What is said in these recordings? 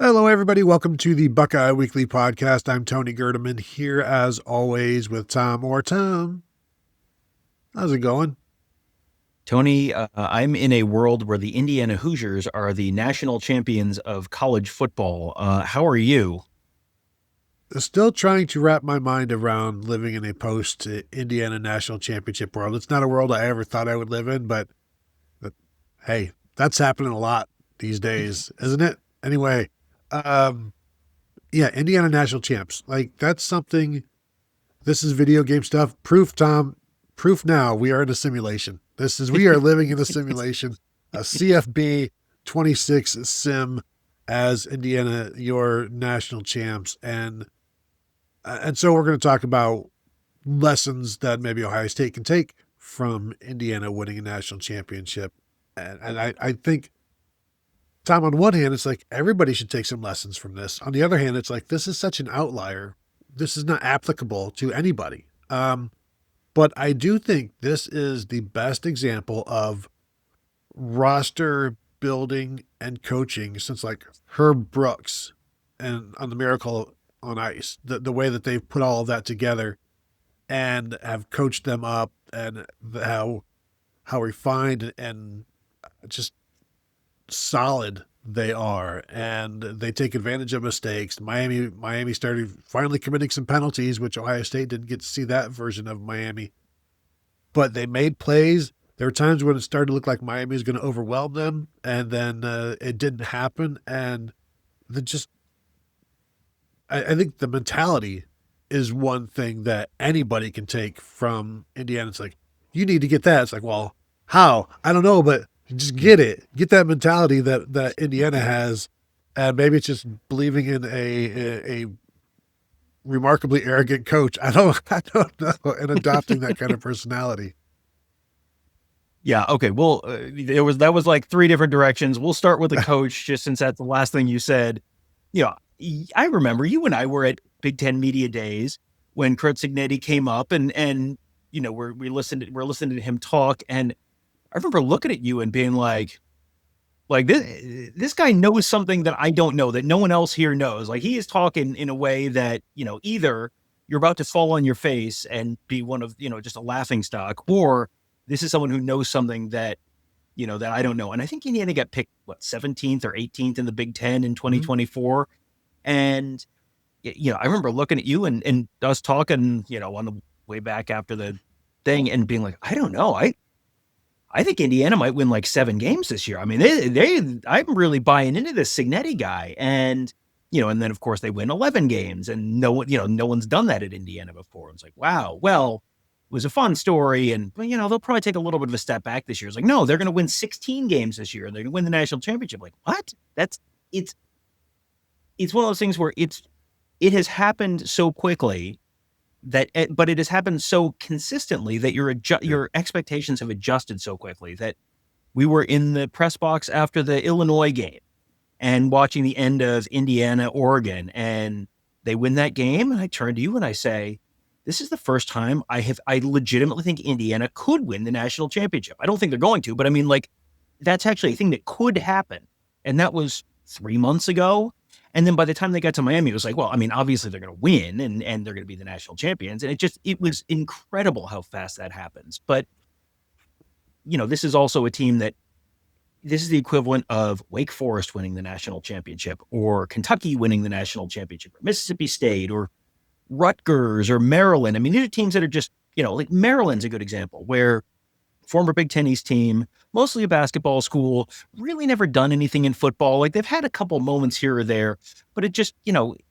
Hello, everybody. Welcome to the Buckeye Weekly Podcast. I'm Tony Gerdeman here, as always, with Tom or Tom. How's it going? Tony, I'm in a world where the Indiana Hoosiers are the national champions of college football. How are you? Still trying to wrap my mind around living in a post-Indiana National Championship world. It's not a world I ever thought I would live in, but hey, that's happening a lot these days, isn't it? Anyway, yeah, Indiana National Champs. Like, that's something. This is video game stuff. Proof, Tom. Proof now. We are in a simulation. We are living in a simulation. A CFB 26 sim as Indiana, your national champs. And so we're going to talk about lessons that maybe Ohio State can take from Indiana winning a national championship. And I think, Tom, on one hand, it's like everybody should take some lessons from this. On the other hand, it's like this is such an outlier. This is not applicable to anybody. But I do think this is the best example of roster building and coaching since like Herb Brooks and on the Miracle on Ice. The way that they've put all of that together and have coached them up, and how refined and just solid they are, and they take advantage of mistakes. Miami started finally committing some penalties, which Ohio State didn't get to see that version of Miami. But they made plays. There were times when it started to look like Miami was going to overwhelm them, and then it didn't happen. And I think the mentality is one thing that anybody can take from Indiana. It's like, you need to get that. It's like, well, how? I don't know, but just get it. Get that mentality that Indiana has. And maybe it's just believing in a remarkably arrogant coach. I don't know. And adopting that kind of personality. Yeah. Okay. Well, that was like three different directions. We'll start with the coach, just since that's the last thing you said. I remember you and I were at Big Ten Media Days when Curt Cignetti came up, and we're listening to him talk, and I remember looking at you and being like this guy knows something that I don't know, that no one else here knows. Like, he is talking in a way that, either you're about to fall on your face and be one of, just a laughing stock, or this is someone who knows something that, that I don't know. And I think Indiana got picked, 17th or 18th in the Big Ten in 2024. Mm-hmm. And, I remember looking at you and us talking, on the way back after the thing and being like, I don't know. I think Indiana might win like 7 games this year. I mean, I'm really buying into this Cignetti guy. And, and then of course they win 11 games, and no one's done that at Indiana before. It's like, wow, well, it was a fun story. And, they'll probably take a little bit of a step back this year. It's like, no, they're going to win 16 games this year, and they're going to win the national championship. Like, what? It's one of those things where it has happened so quickly but it has happened so consistently that your expectations have adjusted so quickly that we were in the press box after the Illinois game and watching the end of Indiana, Oregon, and they win that game. And I turn to you and I say, this is the first time I legitimately think Indiana could win the national championship. I don't think they're going to, but I mean, like, that's actually a thing that could happen. And that was 3 months ago. And then by the time they got to Miami, it was like, well, I mean, obviously they're going to win and they're going to be the national champions. And it was incredible how fast that happens. But, this is also a team this is the equivalent of Wake Forest winning the national championship, or Kentucky winning the national championship, or Mississippi State, or Rutgers, or Maryland. I mean, these are teams that are just, like Maryland's a good example, where former Big Ten East team, mostly a basketball school, really never done anything in football. Like, they've had a couple moments here or there, but it just,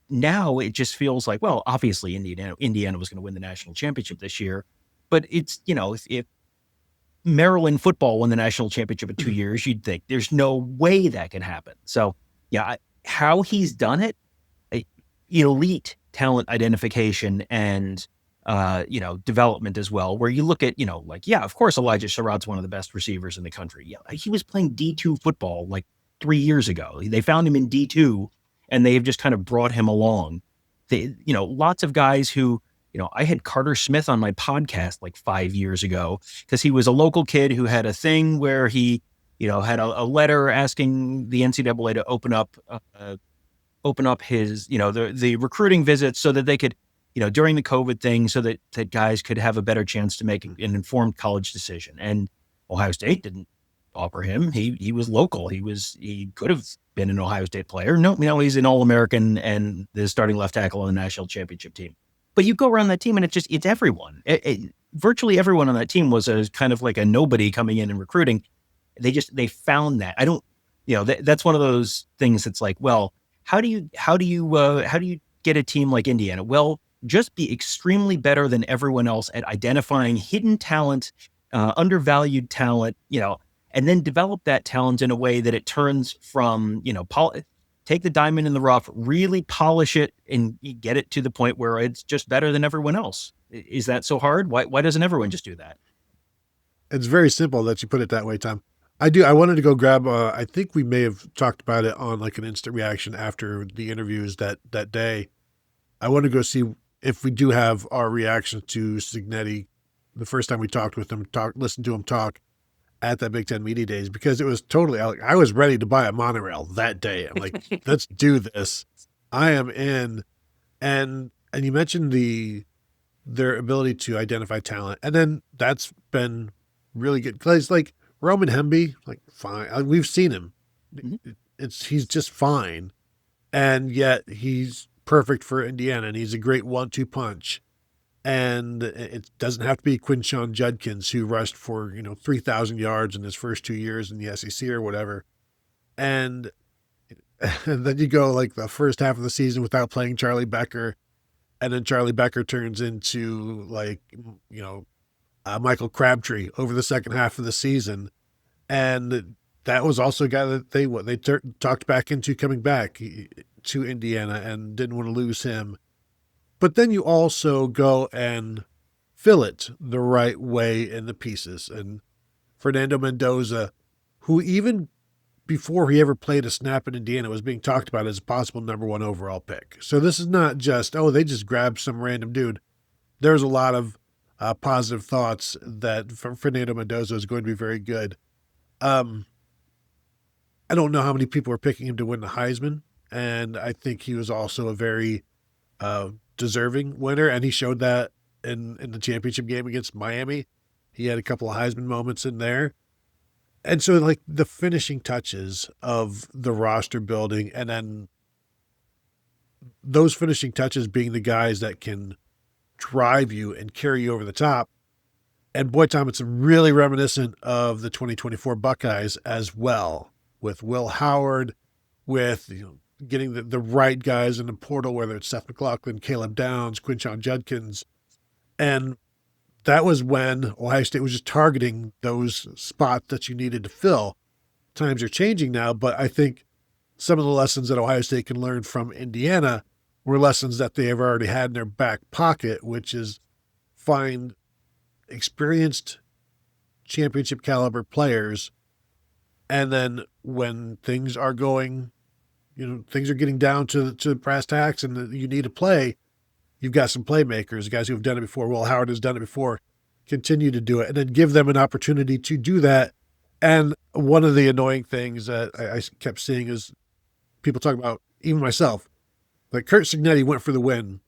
now it just feels like, well, obviously Indiana was going to win the national championship this year, but it's, if Maryland football won the national championship in 2 years, you'd think there's no way that can happen. So yeah, how he's done it, elite talent identification and development as well, where you look at, of course, Elijah Sherrod's one of the best receivers in the country. Yeah, he was playing D2 football like 3 years ago. They found him in D2 and they've just kind of brought him along. Lots of guys who, I had Carter Smith on my podcast like 5 years ago because he was a local kid who had a thing where he, had a letter asking the NCAA to open up open up his, the recruiting visits so that they could, during the COVID thing, so that guys could have a better chance to make an informed college decision. And Ohio State didn't offer him. He was local. He could have been an Ohio State player. No, he's an All-American and the starting left tackle on the national championship team. But you go around that team and it's everyone. Virtually everyone on that team was a kind of like a nobody coming in and recruiting. They found that. I don't, that's one of those things that's like, well, how do you get a team like Indiana? Well, just be extremely better than everyone else at identifying hidden talent, undervalued talent, and then develop that talent in a way that it turns from, take the diamond in the rough, really polish it and get it to the point where it's just better than everyone else. Is that so hard? Why doesn't everyone just do that? It's very simple that you put it that way, Tom. I wanted to go grab, I think we may have talked about it on like an instant reaction after the interviews that day. I want to go see if we do have our reactions to Cignetti the first time we talked with him, listened to him talk at that Big Ten Media Days, because it was totally, I was ready to buy a monorail that day. I'm like, let's do this. I am in. And you mentioned their ability to identify talent. And then that's been really good. Because like Roman Hemby, like fine. We've seen him. Mm-hmm. He's just fine. And yet he's perfect for Indiana, and he's a great 1-2 punch. And it doesn't have to be Quinshon Judkins, who rushed for 3,000 yards in his first 2 years in the SEC or whatever. And then you go like the first half of the season without playing Charlie Becker, and then Charlie Becker turns into like Michael Crabtree over the second half of the season, and that was also a guy that they talked back into coming back to Indiana and didn't want to lose him. But then you also go and fill it the right way in the pieces. And Fernando Mendoza, who even before he ever played a snap in Indiana was being talked about as a possible number 1 overall pick. So this is not just, they just grabbed some random dude. There's a lot of positive thoughts that Fernando Mendoza is going to be very good. I don't know how many people are picking him to win the Heisman. And I think he was also a very deserving winner, and he showed that in the championship game against Miami. He had a couple of Heisman moments in there. And so like the finishing touches of the roster building, and then those finishing touches being the guys that can drive you and carry you over the top. And boy, Tom, it's really reminiscent of the 2024 Buckeyes as well, with Will Howard, with getting the right guys in the portal, whether it's Seth McLaughlin, Caleb Downs, Quinshon Judkins. And that was when Ohio State was just targeting those spots that you needed to fill. Times are changing now, but I think some of the lessons that Ohio State can learn from Indiana were lessons that they have already had in their back pocket, which is find experienced championship caliber players. And then when things are going, things are getting down to brass tacks and you need to play, you've got some playmakers, guys who have done it before. Will Howard has done it before. Continue to do it, and then give them an opportunity to do that. And one of the annoying things that I kept seeing is people talking about, even myself, like Curt Cignetti went for the win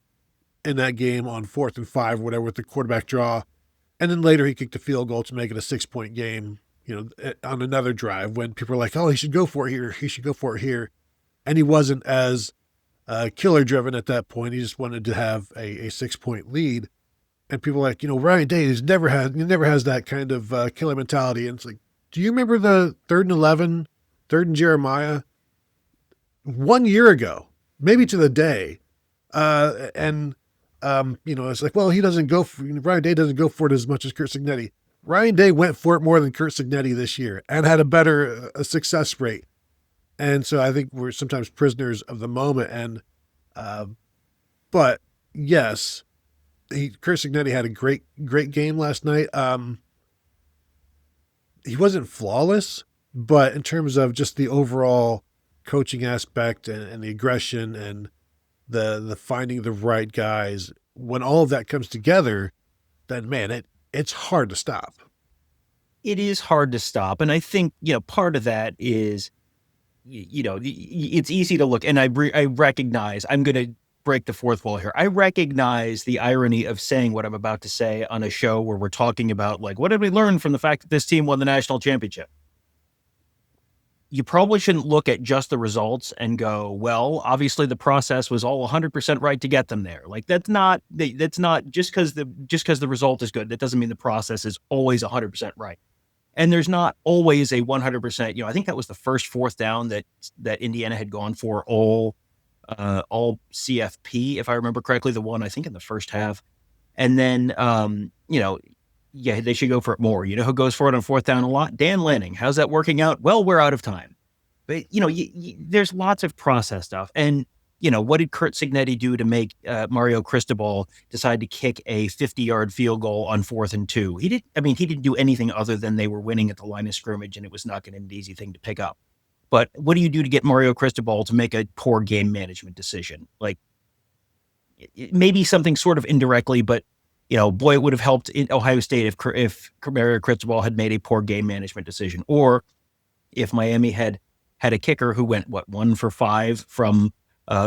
in that game on 4th and 5 or whatever with the quarterback draw. And then later he kicked a field goal to make it a 6-point game, on another drive when people were like, he should go for it here. He should go for it here. And he wasn't as killer driven at that point. He just wanted to have a 6-point lead. And people were like, Ryan Day never has that kind of killer mentality. And it's like, do you remember the 3rd and 11, 3rd and Jeremiah 1 year ago, maybe to the day? It's like, well, Ryan Day doesn't go for it as much as Curt Cignetti. Ryan Day went for it more than Curt Cignetti this year and had a better success rate. And so I think we're sometimes prisoners of the moment. And, but yes, Curt Cignetti had a great game last night. He wasn't flawless, but in terms of just the overall coaching aspect and the aggression and the finding the right guys, when all of that comes together, then man, it's hard to stop. It is hard to stop. And I think, part of that is it's easy to look, and I recognize, I'm going to break the fourth wall here. I recognize the irony of saying what I'm about to say on a show where we're talking about, like, what did we learn from the fact that this team won the national championship? You probably shouldn't look at just the results and go, well, obviously the process was all 100% right to get them there. Like, that's not just because the result is good, that doesn't mean the process is always 100% right. And there's not always a 100%. I think that was the first fourth down that Indiana had gone for all CFP, if I remember correctly, the one I think in the first half. And then, they should go for it more. You know who goes for it on fourth down a lot? Dan Lanning. How's that working out? Well, we're out of time. But, there's lots of process stuff. And, what did Curt Cignetti do to make Mario Cristobal decide to kick a 50-yard field goal on 4th and 2? He didn't do anything other than they were winning at the line of scrimmage, and it was not going to be an easy thing to pick up. But what do you do to get Mario Cristobal to make a poor game management decision? Like, maybe something sort of indirectly, but boy, it would have helped in Ohio State if Mario Cristobal had made a poor game management decision, or if Miami had a kicker who went 1 for 5 from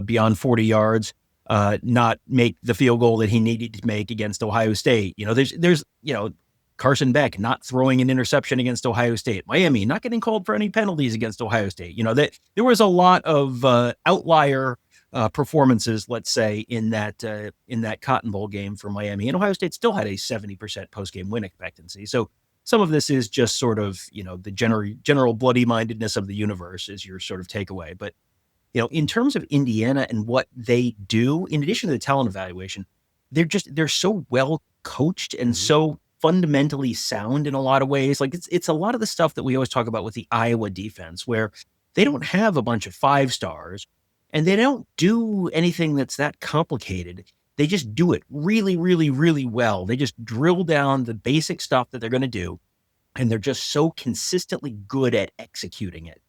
beyond 40 yards, not make the field goal that he needed to make against Ohio State. There's Carson Beck not throwing an interception against Ohio State. Miami not getting called for any penalties against Ohio State. That there was a lot of outlier performances, let's say, in that Cotton Bowl game for Miami, and Ohio State still had a 70% post-game win expectancy. So some of this is just sort of, the general bloody-mindedness of the universe is your sort of takeaway. But, in terms of Indiana and what they do, in addition to the talent evaluation, they're so well coached and so fundamentally sound in a lot of ways. Like, it's a lot of the stuff that we always talk about with the Iowa defense, where they don't have a bunch of 5 stars. And they don't do anything that's that complicated. They just do it really, really, really well. They just drill down the basic stuff that they're going to do, and they're just so consistently good at executing it.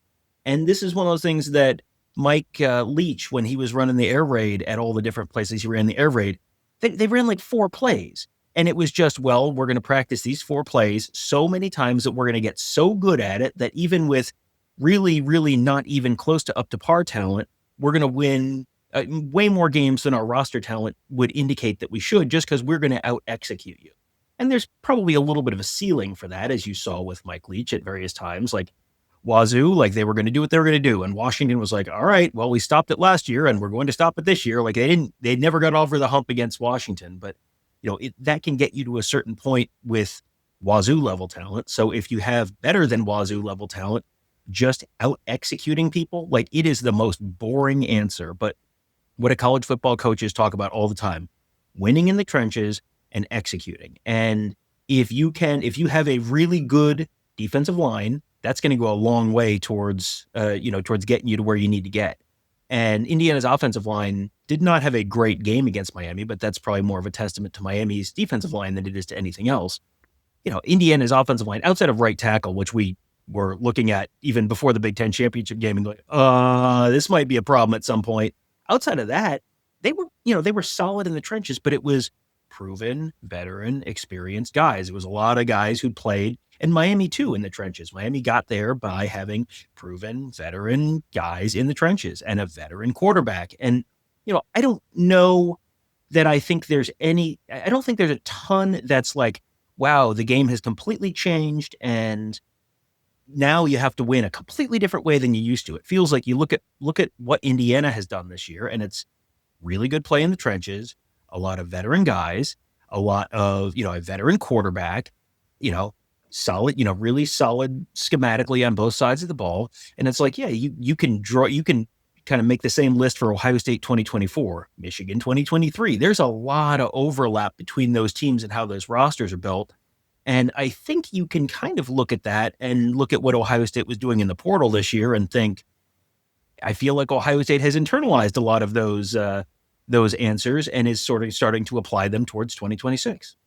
And this is one of those things that Mike Leach, when he was running the air raid at all the different places he ran the air raid, they ran like 4 plays. And it was just, well, we're going to practice these 4 plays so many times that we're going to get so good at it that even with really, really not even close to up to par talent, we're going to win way more games than our roster talent would indicate that we should, just because we're going to out-execute you. And there's probably a little bit of a ceiling for that, as you saw with Mike Leach at various times. Like Wazoo, like they were going to do what they were going to do. And Washington was like, all right, well, we stopped it last year and we're going to stop it this year. Like they never got over the hump against Washington. But, that can get you to a certain point with Wazoo level talent. So if you have better than Wazoo level talent, just out executing people, like, it is the most boring answer, but what a college football coaches talk about all the time: winning in the trenches and executing. And if you have a really good defensive line, that's going to go a long way towards getting you to where you need to get. And Indiana's offensive line did not have a great game against Miami, but that's probably more of a testament to Miami's defensive line than it is to anything else. Indiana's offensive line, outside of right tackle, which we were looking at even before the Big Ten championship game and going, this might be a problem at some point. Outside of that, they were solid in the trenches, but it was proven, veteran, experienced guys. It was a lot of guys who'd played, and Miami too, in the trenches. Miami got there by having proven, veteran guys in the trenches and a veteran quarterback. And, I don't know that I don't think there's a ton that's like, wow, the game has completely changed and now you have to win a completely different way than you used to. It feels like you look at what Indiana has done this year, and it's really good play in the trenches, a lot of veteran guys, a lot of, a veteran quarterback, solid, really solid schematically on both sides of the ball. And it's like, yeah, you can kind of make the same list for Ohio State 2024, Michigan 2023. There's a lot of overlap between those teams and how those rosters are built. And I think you can kind of look at that and look at what Ohio State was doing in the portal this year and think, I feel like Ohio State has internalized a lot of those answers and is sort of starting to apply them towards 2026.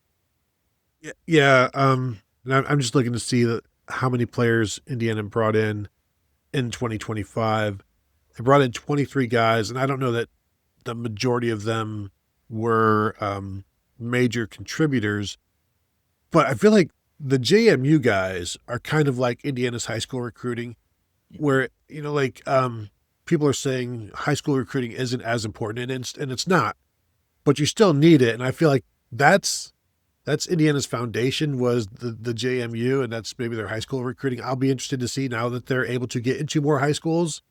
Yeah. I'm just looking to see how many players Indiana brought in 2025. They brought in 23 guys, and I don't know that the majority of them were major contributors. But I feel like the JMU guys are kind of like Indiana's high school recruiting. where, people are saying high school recruiting isn't as important, and it's not, but you still need it. And I feel like that's Indiana's foundation was the JMU, and that's maybe their high school recruiting. I'll be interested to see now that they're able to get into more high schools,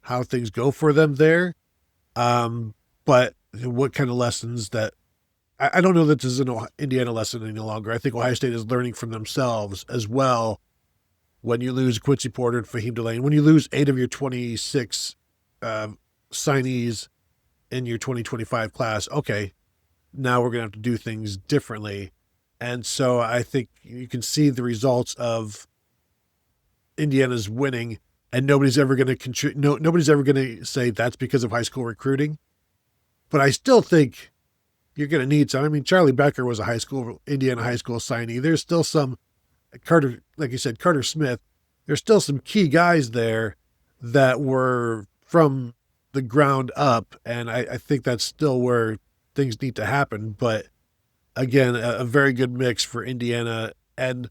how things go for them there. But what kind of lessons that I don't know that this is an Indiana lesson any longer. I think Ohio State is learning from themselves as well. When you lose Quincy Porter and Fahim Delane, when you lose 8 of your 26 signees in your 2025 class, okay, now we're going to have to do things differently. And so I think you can see the results of Indiana's winning, and nobody's ever going to nobody's ever going to say that's because of high school recruiting. But I still think you're going to need some. I mean, Charlie Becker was a Indiana high school signee. There's still some Carter, like you said, Carter Smith. There's still some key guys there that were from the ground up, and I think that's still where things need to happen. But again, a very good mix for Indiana, and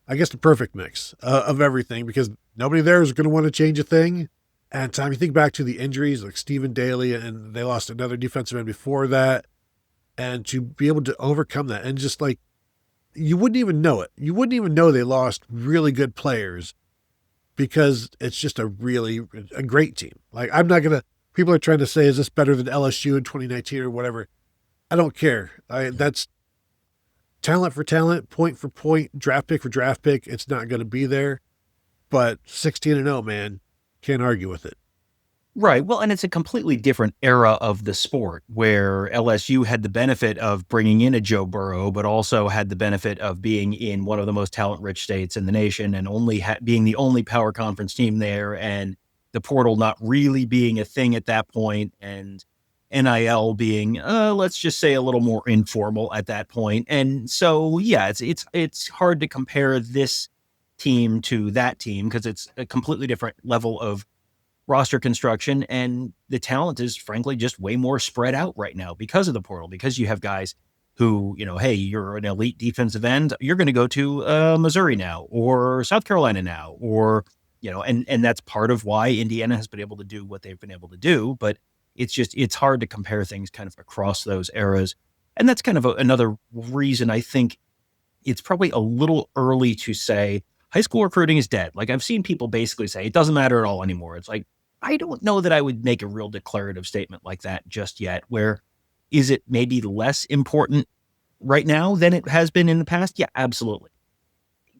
I guess the perfect mix of everything, because nobody there is going to want to change a thing. And time you think back to the injuries, like Stephen Daly, and they lost another defensive end before that, and to be able to overcome that, and just like, you wouldn't even know it. You wouldn't even know they lost really good players, because it's just a great team. Like, people are trying to say, is this better than LSU in 2019 or whatever? I don't care. That's talent for talent, point for point, draft pick for draft pick. It's not going to be there, but 16-0, man, can't argue with it. Right. Well, and it's a completely different era of the sport, where LSU had the benefit of bringing in a Joe Burrow, but also had the benefit of being in one of the most talent-rich states in the nation, and being the only power conference team there, and the portal not really being a thing at that point, and NIL being, let's just say, a little more informal at that point. And so, yeah, it's hard to compare this team to that team, because it's a completely different level of roster construction, and the talent is frankly just way more spread out right now because of the portal, because you have guys who, hey, you're an elite defensive end, you're going to go to Missouri now, or South Carolina now, or, and that's part of why Indiana has been able to do what they've been able to do. But it's hard to compare things kind of across those eras. And that's kind of another reason I think it's probably a little early to say high school recruiting is dead. Like, I've seen people basically say it doesn't matter at all anymore. It's like, I don't know that I would make a real declarative statement like that just yet. Where is it maybe less important right now than it has been in the past? Yeah, absolutely.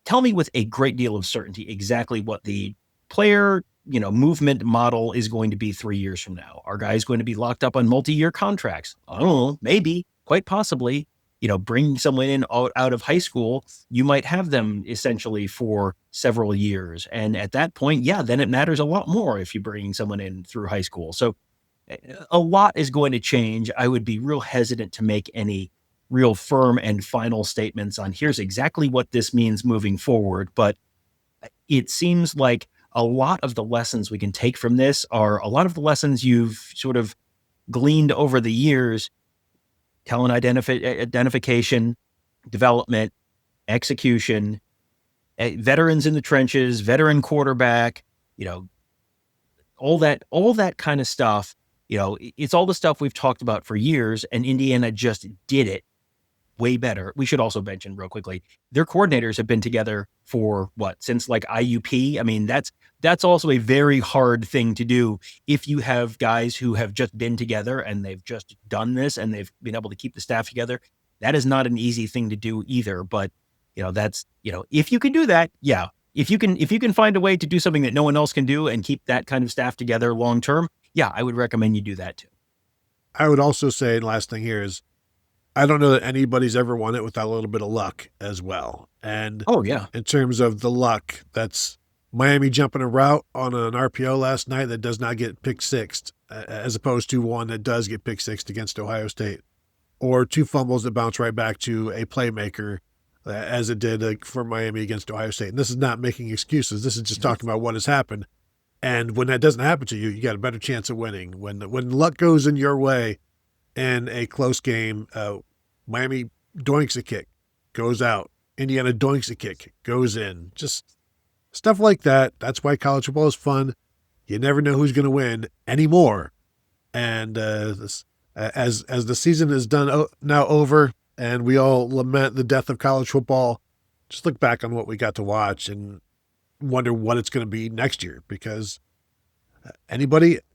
Tell me with a great deal of certainty exactly what the player, movement model is going to be 3 years from now. Are guys going to be locked up on multi-year contracts? I don't know, maybe, quite possibly. Bringing someone in out of high school, you might have them essentially for several years. And at that point, yeah, then it matters a lot more if you're bringing someone in through high school. So a lot is going to change. I would be real hesitant to make any real firm and final statements on here's exactly what this means moving forward. But it seems like a lot of the lessons we can take from this are a lot of the lessons you've sort of gleaned over the years: talent identification, development, execution, veterans in the trenches, veteran quarterback, all that kind of stuff. It's all the stuff we've talked about for years, and Indiana just did it way better. We should also mention real quickly, their coordinators have been together for since like IUP. I mean, that's also a very hard thing to do if you have guys who have just been together and they've just done this and they've been able to keep the staff together. That is not an easy thing to do either. But that's, if you can do that, yeah. If you can find a way to do something that no one else can do and keep that kind of staff together long term, yeah, I would recommend you do that too. I would also say, the last thing here is, I don't know that anybody's ever won it without a little bit of luck as well. And in terms of the luck, that's Miami jumping a route on an RPO last night that does not get pick sixed, as opposed to one that does get pick sixed against Ohio State, or 2 fumbles that bounce right back to a playmaker, as it did for Miami against Ohio State. And this is not making excuses. This is just talking about what has happened. And when that doesn't happen to you, you got a better chance of winning. When luck goes in your way, in a close game, Miami doinks a kick, goes out. Indiana doinks a kick, goes in. Just Stuff like that. That's why college football is fun. You never know who's going to win anymore. And as the season is now over, and we all lament the death of college football, just look back on what we got to watch and wonder what it's going to be next year. Because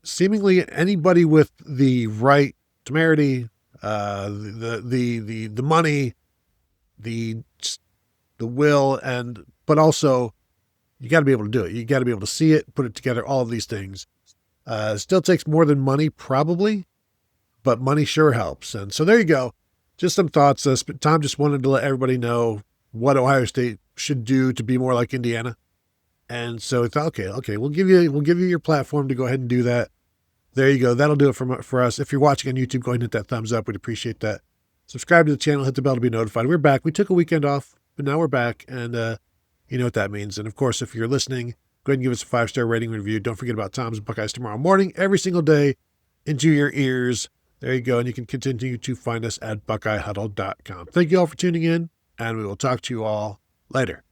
seemingly anybody with the right temerity, the money, the will, but also you got to be able to do it. You got to be able to see it, put it together, all of these things. Still takes more than money, probably, but money sure helps. And so there you go. Just some thoughts. Tom just wanted to let everybody know what Ohio State should do to be more like Indiana. And so we thought, okay, we'll give you your platform to go ahead and do that. There you go. That'll do it for us. If you're watching on YouTube, go ahead and hit that thumbs up. We'd appreciate that. Subscribe to the channel, hit the bell to be notified. We're back. We took a weekend off, but now we're back, and you know what that means. And of course, if you're listening, go ahead and give us a 5-star rating and review. Don't forget about Tom's Buckeyes tomorrow morning, every single day, into your ears. There you go. And you can continue to find us at BuckeyeHuddle.com. Thank you all for tuning in, and we will talk to you all later.